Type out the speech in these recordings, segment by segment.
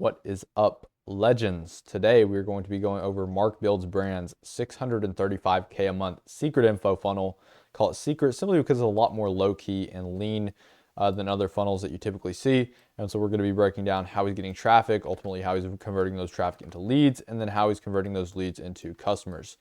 What is up, legends? Today we're going to be going over Mark Builds Brand's 635K a month secret info funnel. Call it secret simply because it's a lot more low-key and lean than other funnels that you typically see. And so we're going to be breaking down how he's getting traffic, ultimately how he's converting those traffic into leads, and then how he's converting those leads into customers.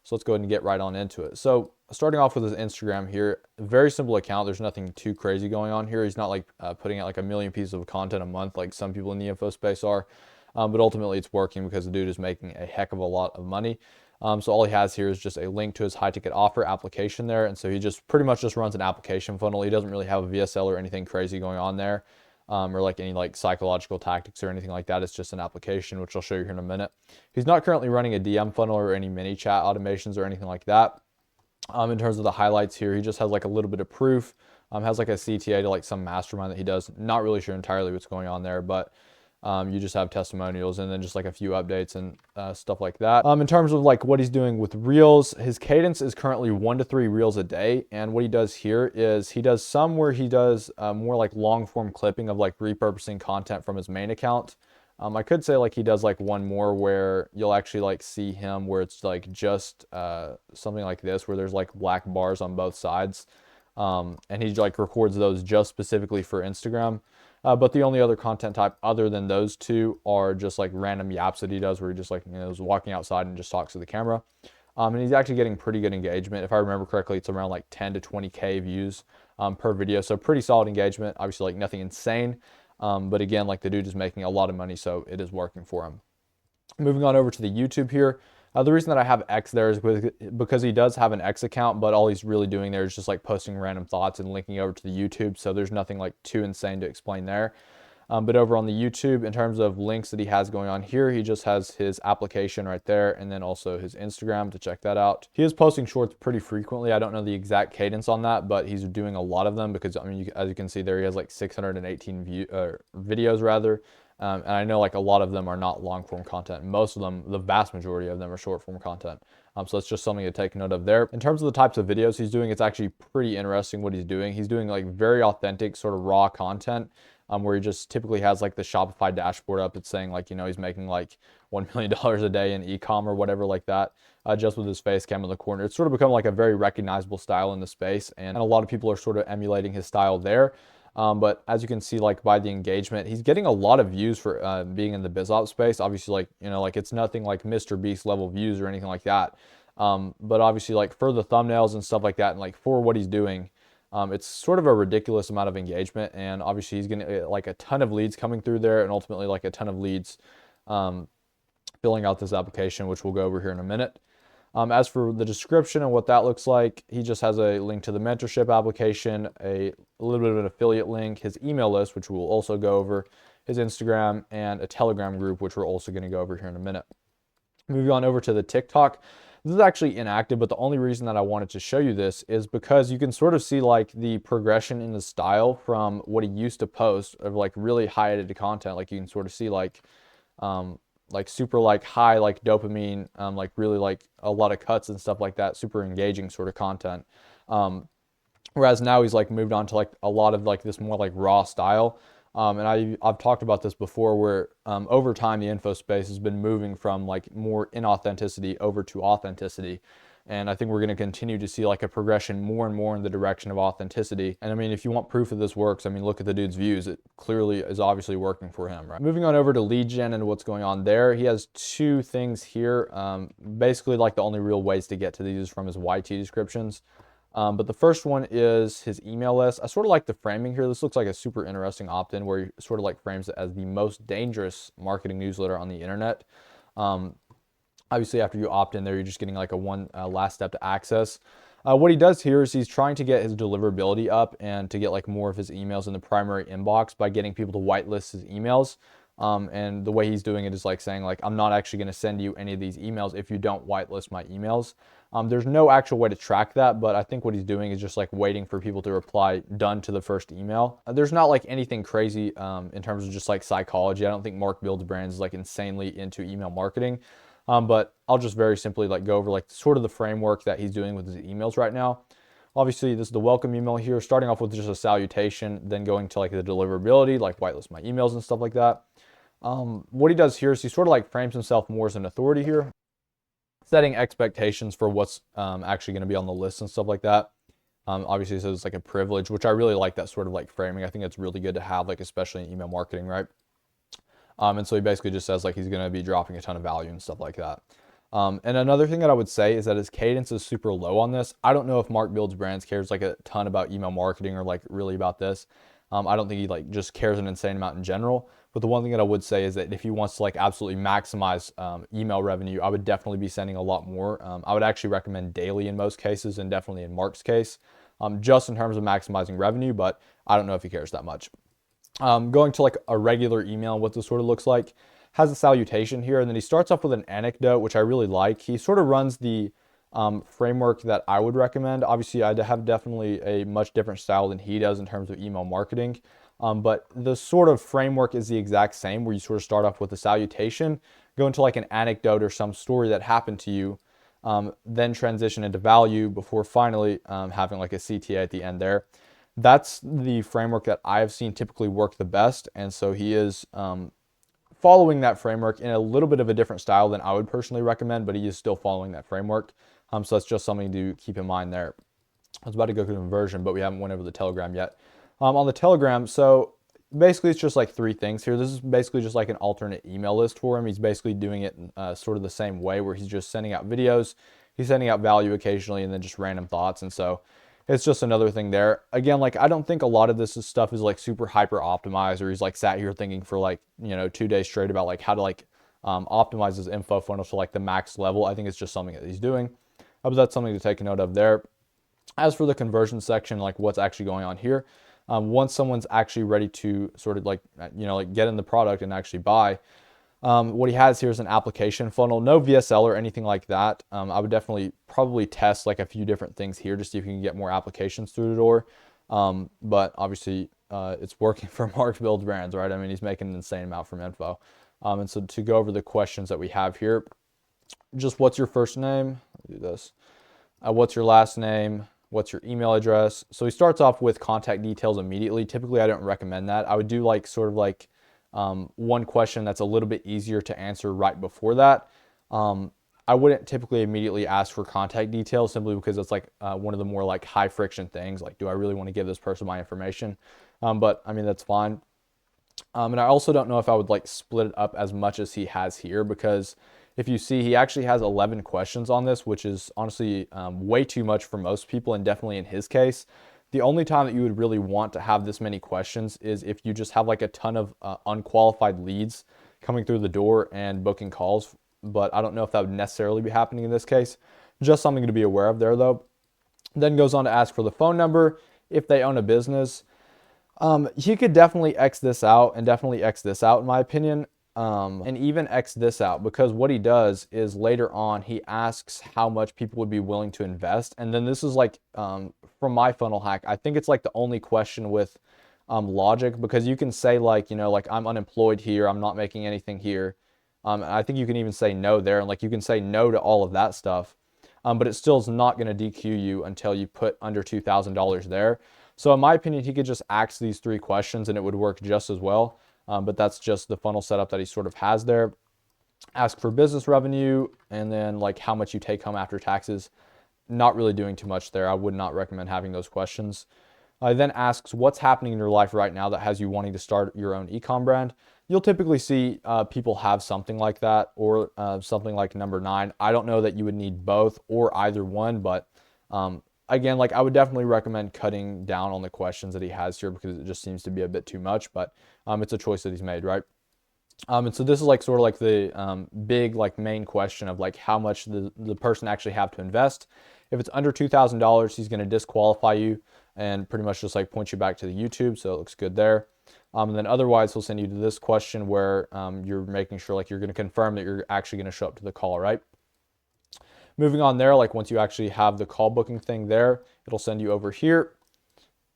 So let's go ahead and get right on into it. So starting off with his Instagram here, very simple account. There's nothing too crazy going on here. He's not like putting out like a million pieces of content a month like some people in the info space are. But ultimately it's working because the dude is making a heck of a lot of money. So all he has here is just a link to his high ticket offer application there. And so he just pretty much just runs an application funnel. He doesn't really have a VSL or anything crazy going on there. Or like any like psychological tactics or anything like that. It's just an application, which I'll show you here in a minute. He's not currently running a DM funnel or any mini chat automations or anything like that. In terms of the highlights here, he just has like a little bit of proof, has like a CTA to like some mastermind that he does. Not really sure entirely what's going on there, but you just have testimonials and then just like a few updates and stuff like that. In terms of like what he's doing with reels, his cadence is currently 1 to 3 reels a day. And what he does here is he does some where he does more like long form clipping of like repurposing content from his main account. I could say like he does like one more where you'll actually like see him where it's like just something like this where there's like black bars on both sides. And he like records those just specifically for Instagram. But the only other content type other than those two are just like random yaps that he does where he just like, is walking outside and just talks to the camera. And he's actually getting pretty good engagement. If I remember correctly, it's around like 10 to 20K views per video. So pretty solid engagement, obviously like nothing insane. But again, like the dude is making a lot of money, so it is working for him. Moving on over to the YouTube here. The reason that I have X there is because he does have an X account, but all he's really doing there is just like posting random thoughts and linking over to the YouTube. So there's nothing like too insane to explain there. But over on the YouTube, in terms of links that he has going on here, he just has his application right there and then also his Instagram to check that out. He is posting shorts pretty frequently. I don't know the exact cadence on that, but he's doing a lot of them because, I mean, as you can see there, he has like 618 videos rather. And I know like a lot of them are not long form content. Most of them, the vast majority of them are short form content. So it's just something to take note of there. In terms of the types of videos he's doing, it's actually pretty interesting what he's doing. He's doing like very authentic sort of raw content where he just typically has like the Shopify dashboard up. It's saying like, he's making like $1 million a day in e-com or whatever like that, just with his face cam in the corner. It's sort of become like a very recognizable style in the space. And a lot of people are sort of emulating his style there. But as you can see, like by the engagement, he's getting a lot of views for being in the biz ops space. Obviously, like, like it's nothing like Mr. Beast level views or anything like that. But obviously like for the thumbnails and stuff like that, and like for what he's doing, it's sort of a ridiculous amount of engagement. And obviously he's getting like a ton of leads coming through there and ultimately like a ton of leads filling out this application, which we'll go over here in a minute. As for the description and what that looks like, he just has a link to the mentorship application, a little bit of an affiliate link, his email list, which we'll also go over, his Instagram, and a Telegram group, which we're also going to go over here in a minute. Moving on over to the TikTok. This is actually inactive, but the only reason that I wanted to show you this is because you can sort of see like the progression in the style from what he used to post of like really high edited content. Like you can sort of see like super like high like dopamine, like really like a lot of cuts and stuff like that, super engaging sort of content. Whereas now he's like moved on to like a lot of like this more like raw style. And I've talked about this before where over time the info space has been moving from like more inauthenticity over to authenticity. And I think we're going to continue to see like a progression more and more in the direction of authenticity. And I mean, if you want proof of this works, I mean, look at the dude's views. It clearly is obviously working for him, right? Moving on over to lead gen and what's going on there. He has two things here. Basically like the only real ways to get to these is from his YT descriptions. But the first one is his email list. I sort of like the framing here. This looks like a super interesting opt-in where he sort of like frames it as the most dangerous marketing newsletter on the internet. Obviously, after you opt in there, you're just getting like a one last step to access. What he does here is he's trying to get his deliverability up and to get like more of his emails in the primary inbox by getting people to whitelist his emails. And the way he's doing it is like saying like, I'm not actually going to send you any of these emails if you don't whitelist my emails. There's no actual way to track that, but I think what he's doing is just like waiting for people to reply done to the first email. There's not like anything crazy in terms of just like psychology. I don't think Mark Builds Brands is like insanely into email marketing. But I'll just very simply like go over like sort of the framework that he's doing with his emails right now. Obviously, this is the welcome email here, starting off with just a salutation, then going to like the deliverability, like whitelist my emails and stuff like that. What he does here is he sort of like frames himself more as an authority here, setting expectations for what's actually going to be on the list and stuff like that. Obviously, so it's like a privilege, which I really like that sort of like framing. I think it's really good to have, like especially in email marketing, right? And so he basically just says like he's going to be dropping a ton of value and stuff like that. And another thing that I would say is that his cadence is super low on this. I don't know if Mark Builds Brands cares like a ton about email marketing or like really about this. I don't think he like just cares an insane amount in general. But the one thing that I would say is that if he wants to like absolutely maximize email revenue, I would definitely be sending a lot more. I would actually recommend daily in most cases, and definitely in Mark's case, just in terms of maximizing revenue. But I don't know if he cares that much. Going to like a regular email and what this sort of looks like, has a salutation here, and then he starts off with an anecdote, which I really like. He sort of runs the framework that I would recommend. Obviously, I have definitely a much different style than he does in terms of email marketing, but the sort of framework is the exact same, where you sort of start off with a salutation, go into like an anecdote or some story that happened to you, then transition into value before finally having like a CTA at the end there. That's the framework that I've seen typically work the best, and so he is following that framework in a little bit of a different style than I would personally recommend, but he is still following that framework. So that's just something to keep in mind there. I was about to go through the conversion, but we haven't went over the Telegram yet. On the Telegram, so basically it's just like three things here. This is basically just like an alternate email list for him. He's basically doing it sort of the same way, where he's just sending out videos, he's sending out value occasionally, and then just random thoughts. And so it's just another thing there. Again, like I don't think a lot of this stuff is like super hyper optimized, or he's like sat here thinking for like, 2 days straight about like how to like optimize his info funnel to like the max level. I think it's just something that he's doing. But that's something to take a note of there. As for the conversion section, like what's actually going on here, once someone's actually ready to sort of like, like get in the product and actually buy, what he has here is an application funnel, no VSL or anything like that. I would definitely probably test like a few different things here to see if you can get more applications through the door. But obviously it's working for Mark Builds Brands, right? I mean, he's making an insane amount from info. And so to go over the questions that we have here, just what's your first name? I'll do this. What's your last name? What's your email address? So he starts off with contact details immediately. Typically, I don't recommend that. I would do like sort of like one question that's a little bit easier to answer right before that. I wouldn't typically immediately ask for contact details, simply because it's like one of the more like high friction things. Like, do I really want to give this person my information? But I mean, that's fine. And I also don't know if I would like split it up as much as he has here, because if you see, he actually has 11 questions on this, which is honestly way too much for most people, and definitely in his case. The only time that you would really want to have this many questions is if you just have like a ton of unqualified leads coming through the door and booking calls. But I don't know if that would necessarily be happening in this case. Just something to be aware of there though. Then goes on to ask for the phone number, if they own a business. He could definitely X this out, and definitely X this out in my opinion. And even X this out, because what he does is later on he asks how much people would be willing to invest, and then this is like from my funnel hack, I think it's like the only question with logic, because you can say like, like I'm unemployed here, I'm not making anything here. And I think you can even say no there, and like you can say no to all of that stuff, but it still is not going to DQ you until you put under $2,000 there. So in my opinion, he could just ask these three questions and it would work just as well. But that's just the funnel setup that he sort of has there. Ask for business revenue, and then like how much you take home after taxes. Not really doing too much there. I would not recommend having those questions. Then asks what's happening in your life right now that has you wanting to start your own e-com brand. You'll typically see people have something like that, or something like number 9. I don't know that you would need both or either one, but again, like I would definitely recommend cutting down on the questions that he has here, because it just seems to be a bit too much, but it's a choice that he's made, right? And so this is like sort of like the big like main question of like how much the person actually have to invest. If it's under $2,000, he's going to disqualify you and pretty much just like point you back to the YouTube. So it looks good there. And then otherwise he'll send you to this question where you're making sure like you're going to confirm that you're actually going to show up to the call, right? Moving on there, like once you actually have the call booking thing there, it'll send you over here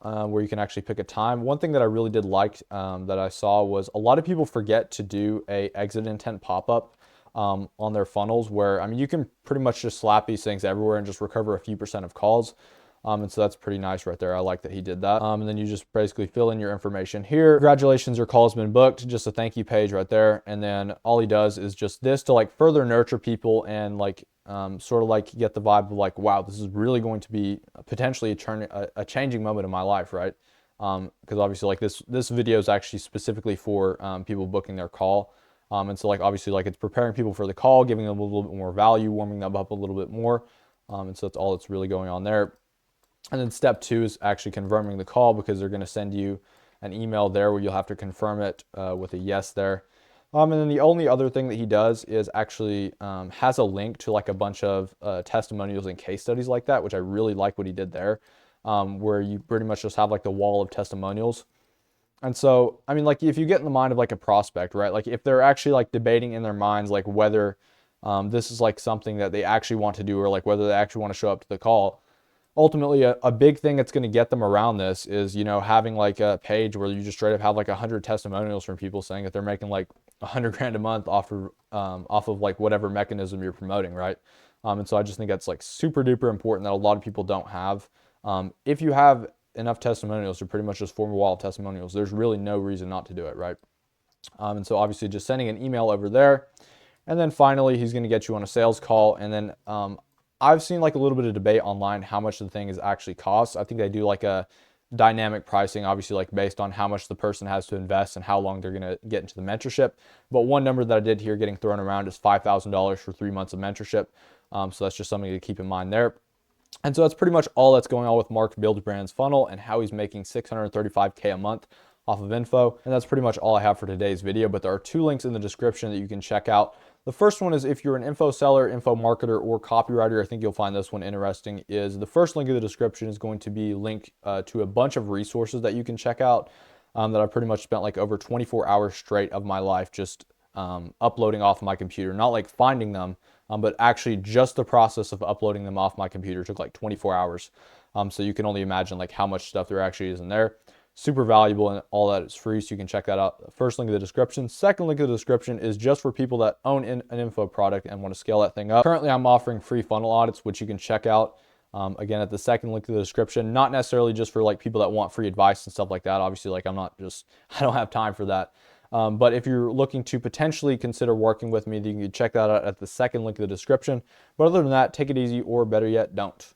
where you can actually pick a time. One thing that I really did like that I saw was a lot of people forget to do a exit intent pop-up on their funnels, where, I mean, you can pretty much just slap these things everywhere and just recover a few % of calls. And so that's pretty nice right there. I like that he did that. And then you just basically fill in your information here. Congratulations, your call has been booked. Just a thank you page right there. And then all he does is just this to like further nurture people and like sort of like get the vibe of like, wow, this is really going to be potentially a changing moment in my life, right? Because obviously like this video is actually specifically for people booking their call. And so like obviously like it's preparing people for the call, giving them a little bit more value, warming them up a little bit more. And so that's all that's really going on there. And then step 2 is actually confirming the call, because they're going to send you an email there where you'll have to confirm it with a yes there. And then the only other thing that he does is actually has a link to like a bunch of testimonials and case studies like that, which I really like what he did there, where you pretty much just have like the wall of testimonials. And so, I mean, like if you get in the mind of like a prospect, right? Like if they're actually like debating in their minds, like whether this is like something that they actually want to do, or like whether they actually want to show up to the call, ultimately a big thing that's going to get them around this is, you know, having like a page where you just straight up have like 100 testimonials from people saying that they're making like 100 grand a month off of like whatever mechanism you're promoting, right? And so I just think that's like super duper important that a lot of people don't have. If you have enough testimonials to pretty much just form a wall of testimonials, there's really no reason not to do it, right? And so obviously just sending an email over there. And then finally, he's going to get you on a sales call. And then I've seen like a little bit of debate online how much the thing is actually costs. I think they do like a dynamic pricing, obviously like based on how much the person has to invest and how long they're going to get into the mentorship. But one number that I did hear getting thrown around is $5,000 for 3 months of mentorship. So that's just something to keep in mind there. And so that's pretty much all that's going on with Mark Builds Brands funnel and how he's making $635K a month off of info. And that's pretty much all I have for today's video, but there are 2 links in the description that you can check out. The first one is if you're an info seller, info marketer, or copywriter, I think you'll find this one interesting, is the first link in the description is going to be linked to a bunch of resources that you can check out that I pretty much spent like over 24 hours straight of my life just uploading off my computer, not like finding them, but actually just the process of uploading them off my computer took like 24 hours. So you can only imagine like how much stuff there actually is in there. Super valuable, and all that is free, so you can check that out. First link in the description. Second link in the description is just for people that own an info product and want to scale that thing up. Currently, I'm offering free funnel audits, which you can check out again at the second link in the description. Not necessarily just for like people that want free advice and stuff like that. Obviously, like I don't have time for that. But if you're looking to potentially consider working with me, then you can check that out at the second link in the description. But other than that, take it easy, or better yet, don't.